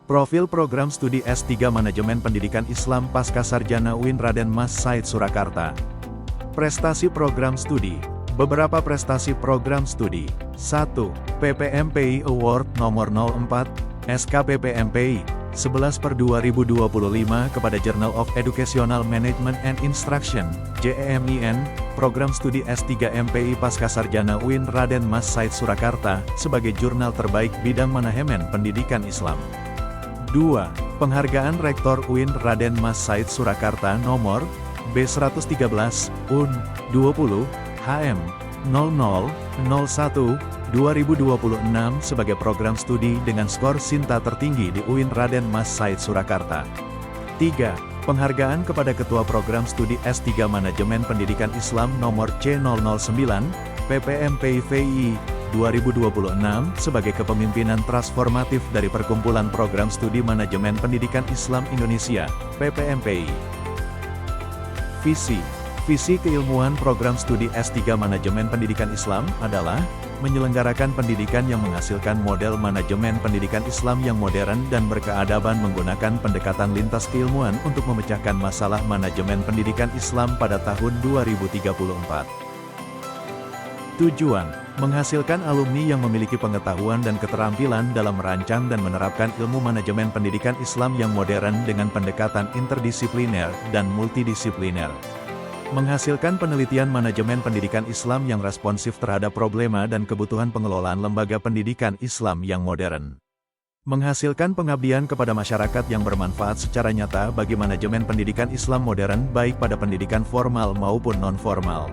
Profil Program Studi S3 Manajemen Pendidikan Islam Pascasarjana UIN Raden Mas Said Surakarta. Prestasi Program Studi. Beberapa prestasi program studi. 1. PPMPI Award nomor 04, SKPPMPI, 11/2025 kepada Journal of Educational Management and Instruction, JEMIN, Program Studi S3 MPI Pascasarjana UIN Raden Mas Said Surakarta, sebagai jurnal terbaik bidang manajemen pendidikan Islam. 2. Penghargaan Rektor UIN Raden Mas Said Surakarta nomor B113, UN, 20, HM, 0001, 2026 sebagai program studi dengan skor Sinta tertinggi di UIN Raden Mas Said Surakarta. 3. Penghargaan kepada Ketua Program Studi S3 Manajemen Pendidikan Islam nomor C009, PPMPI-VI, 2026 sebagai kepemimpinan transformatif dari Perkumpulan Program Studi Manajemen Pendidikan Islam Indonesia, PPMPI. Visi keilmuan program studi S3 Manajemen Pendidikan Islam adalah menyelenggarakan pendidikan yang menghasilkan model manajemen pendidikan Islam yang modern dan berkeadaban menggunakan pendekatan lintas keilmuan untuk memecahkan masalah manajemen pendidikan Islam pada tahun 2034. Tujuan: menghasilkan alumni yang memiliki pengetahuan dan keterampilan dalam merancang dan menerapkan ilmu manajemen pendidikan Islam yang modern dengan pendekatan interdisipliner dan multidisipliner. Menghasilkan penelitian manajemen pendidikan Islam yang responsif terhadap problema dan kebutuhan pengelolaan lembaga pendidikan Islam yang modern. Menghasilkan pengabdian kepada masyarakat yang bermanfaat secara nyata bagi manajemen pendidikan Islam modern baik pada pendidikan formal maupun non-formal.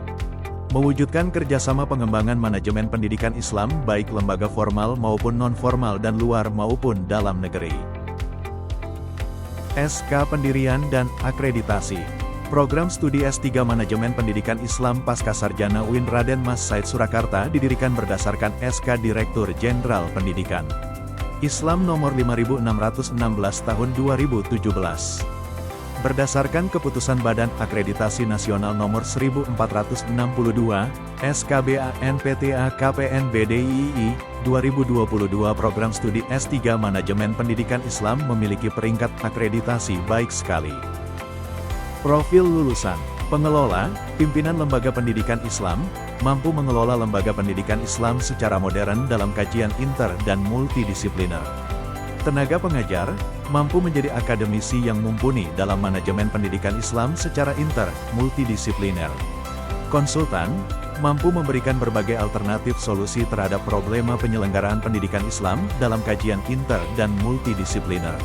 Mewujudkan kerjasama pengembangan manajemen pendidikan Islam baik lembaga formal maupun non-formal dan luar maupun dalam negeri. SK Pendirian dan Akreditasi. Program Studi S3 Manajemen Pendidikan Islam Pascasarjana UIN Raden Mas Said Surakarta didirikan berdasarkan SK Direktur Jenderal Pendidikan Islam nomor 5616 tahun 2017. Berdasarkan keputusan Badan Akreditasi Nasional nomor 1462, SKBA-NPTA KPN BDII, 2022 Program Studi S3 Manajemen Pendidikan Islam memiliki peringkat akreditasi baik sekali. Profil lulusan: pengelola, pimpinan lembaga pendidikan Islam, mampu mengelola lembaga pendidikan Islam secara modern dalam kajian inter dan multidisipliner. Tenaga pengajar, mampu menjadi akademisi yang mumpuni dalam manajemen pendidikan Islam secara inter, multidisipliner. Konsultan, mampu memberikan berbagai alternatif solusi terhadap problema penyelenggaraan pendidikan Islam dalam kajian inter dan multidisipliner.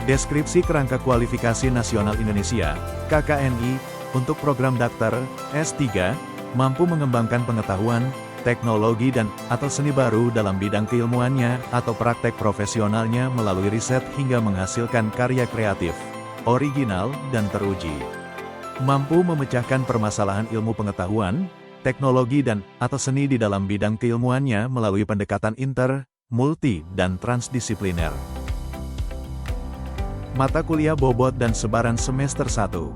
Deskripsi Kerangka Kualifikasi Nasional Indonesia, KKNI, untuk program Dakter, S3, mampu mengembangkan pengetahuan, teknologi atau seni baru dalam bidang keilmuannya atau praktek profesionalnya melalui riset hingga menghasilkan karya kreatif, original, dan teruji. Mampu memecahkan permasalahan ilmu pengetahuan, teknologi atau seni di dalam bidang keilmuannya melalui pendekatan inter, multi, dan transdisipliner. Mata kuliah bobot dan sebaran semester 1.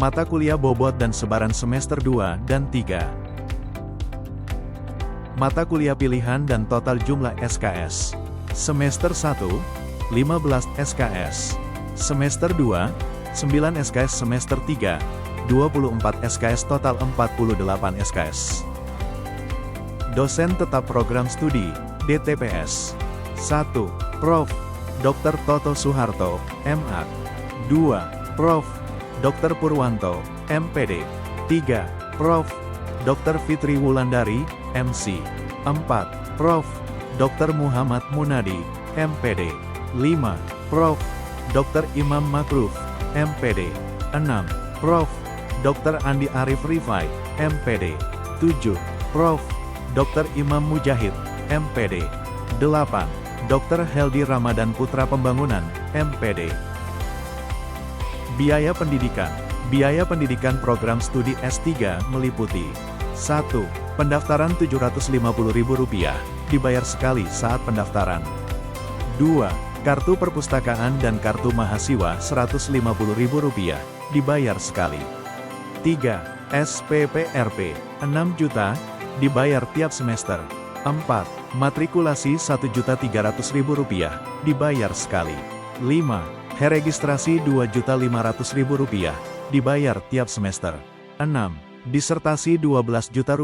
Mata kuliah bobot dan sebaran semester 2 dan 3. Mata kuliah pilihan dan total jumlah SKS. Semester 1, 15 SKS. Semester 2, 9 SKS. Semester 3, 24 SKS. Total 48 SKS. Dosen tetap program studi, DTPS. 1. Prof. Dr. Toto Suharto, MA. 2. Prof. Dr. Purwanto, MPD. 3. Prof. Dr. Fitri Wulandari, MC. 4. Prof. Dr. Muhammad Munadi, MPD. 5. Prof. Dr. Imam Makruf, MPD. 6. Prof. Dr. Andi Arif Rifai, MPD. 7. Prof. Dr. Imam Mujahid, MPD. 8. Dr. Heldi Ramadan Putra Pembangunan, MPD. Biaya pendidikan. Biaya pendidikan program studi S3 meliputi 1. Pendaftaran Rp750.000, dibayar sekali saat pendaftaran. 2. Kartu perpustakaan dan kartu mahasiswa Rp150.000, dibayar sekali. 3. SPPRP, 6 juta, dibayar tiap semester. 4. Matrikulasi Rp1.300.000, dibayar sekali. 5. Registrasi Rp2.500.000, dibayar tiap semester. 6. Disertasi Rp12 juta,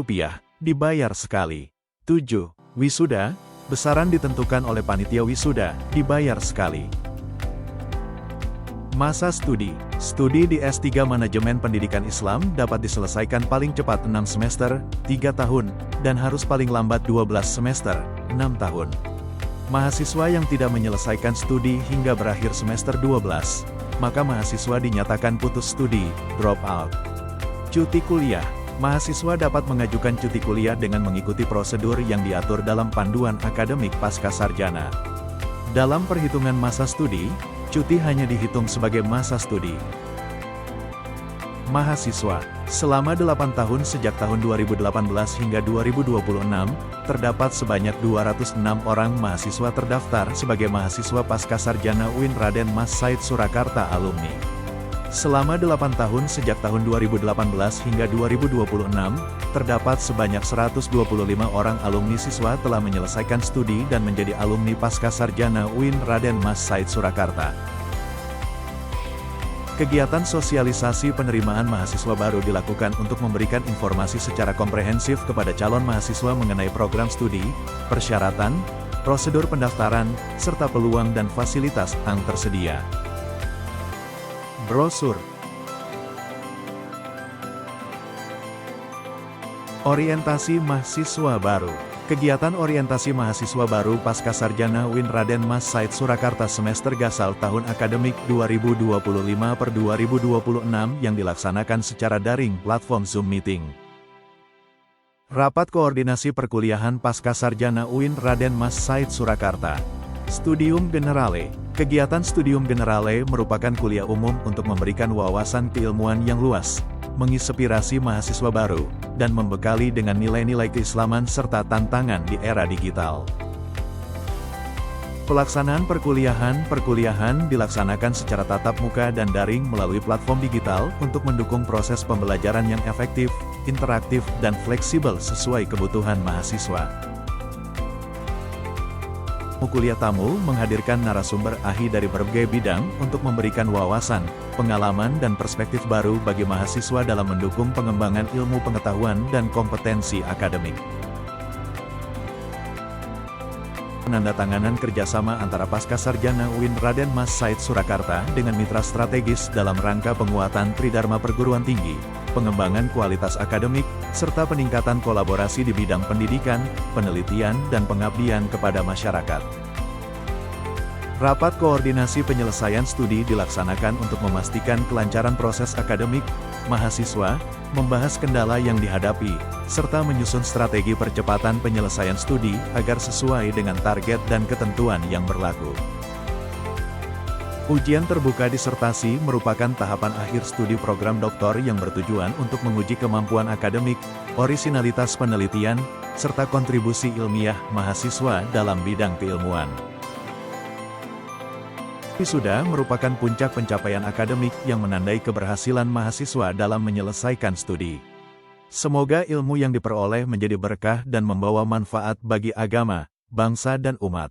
dibayar sekali. 7. Wisuda, besaran ditentukan oleh panitia wisuda, dibayar sekali. Masa studi. Studi di S3 Manajemen Pendidikan Islam dapat diselesaikan paling cepat 6 semester, 3 tahun, dan harus paling lambat 12 semester, 6 tahun. Mahasiswa yang tidak menyelesaikan studi hingga berakhir semester 12, maka mahasiswa dinyatakan putus studi, drop out. Cuti kuliah. Mahasiswa dapat mengajukan cuti kuliah dengan mengikuti prosedur yang diatur dalam panduan akademik pascasarjana. Dalam perhitungan masa studi, cuti hanya dihitung sebagai masa studi. Mahasiswa, selama 8 tahun sejak tahun 2018 hingga 2026, terdapat sebanyak 206 orang mahasiswa terdaftar sebagai mahasiswa pascasarjana UIN Raden Mas Said Surakarta alumni. Selama 8 tahun sejak tahun 2018 hingga 2026, terdapat sebanyak 125 orang alumni siswa telah menyelesaikan studi dan menjadi alumni pascasarjana UIN Raden Mas Said Surakarta. Kegiatan sosialisasi penerimaan mahasiswa baru dilakukan untuk memberikan informasi secara komprehensif kepada calon mahasiswa mengenai program studi, persyaratan, prosedur pendaftaran, serta peluang dan fasilitas yang tersedia. Brosur. Orientasi mahasiswa baru. Kegiatan orientasi mahasiswa baru pascasarjana UIN Raden Mas Said Surakarta semester gasal tahun akademik 2025/2026 yang dilaksanakan secara daring platform Zoom Meeting. Rapat Koordinasi Perkuliahan Pascasarjana UIN Raden Mas Said Surakarta. Studium Generale. Kegiatan Studium Generale merupakan kuliah umum untuk memberikan wawasan keilmuan yang luas, menginspirasi mahasiswa baru, dan membekali dengan nilai-nilai keislaman serta tantangan di era digital. Pelaksanaan perkuliahan dilaksanakan secara tatap muka dan daring melalui platform digital untuk mendukung proses pembelajaran yang efektif, interaktif, dan fleksibel sesuai kebutuhan mahasiswa. Kuliah tamu menghadirkan narasumber ahli dari berbagai bidang untuk memberikan wawasan, pengalaman dan perspektif baru bagi mahasiswa dalam mendukung pengembangan ilmu pengetahuan dan kompetensi akademik. Penandatanganan kerjasama antara Pascasarjana UIN Raden Mas Said Surakarta dengan mitra strategis dalam rangka penguatan Tridharma Perguruan Tinggi, pengembangan kualitas akademik, serta peningkatan kolaborasi di bidang pendidikan, penelitian, dan pengabdian kepada masyarakat. Rapat koordinasi penyelesaian studi dilaksanakan untuk memastikan kelancaran proses akademik, mahasiswa, membahas kendala yang dihadapi, serta menyusun strategi percepatan penyelesaian studi agar sesuai dengan target dan ketentuan yang berlaku. Ujian terbuka disertasi merupakan tahapan akhir studi program doktor yang bertujuan untuk menguji kemampuan akademik, orisinalitas penelitian, serta kontribusi ilmiah mahasiswa dalam bidang keilmuan. Wisuda merupakan puncak pencapaian akademik yang menandai keberhasilan mahasiswa dalam menyelesaikan studi. Semoga ilmu yang diperoleh menjadi berkah dan membawa manfaat bagi agama, bangsa dan umat.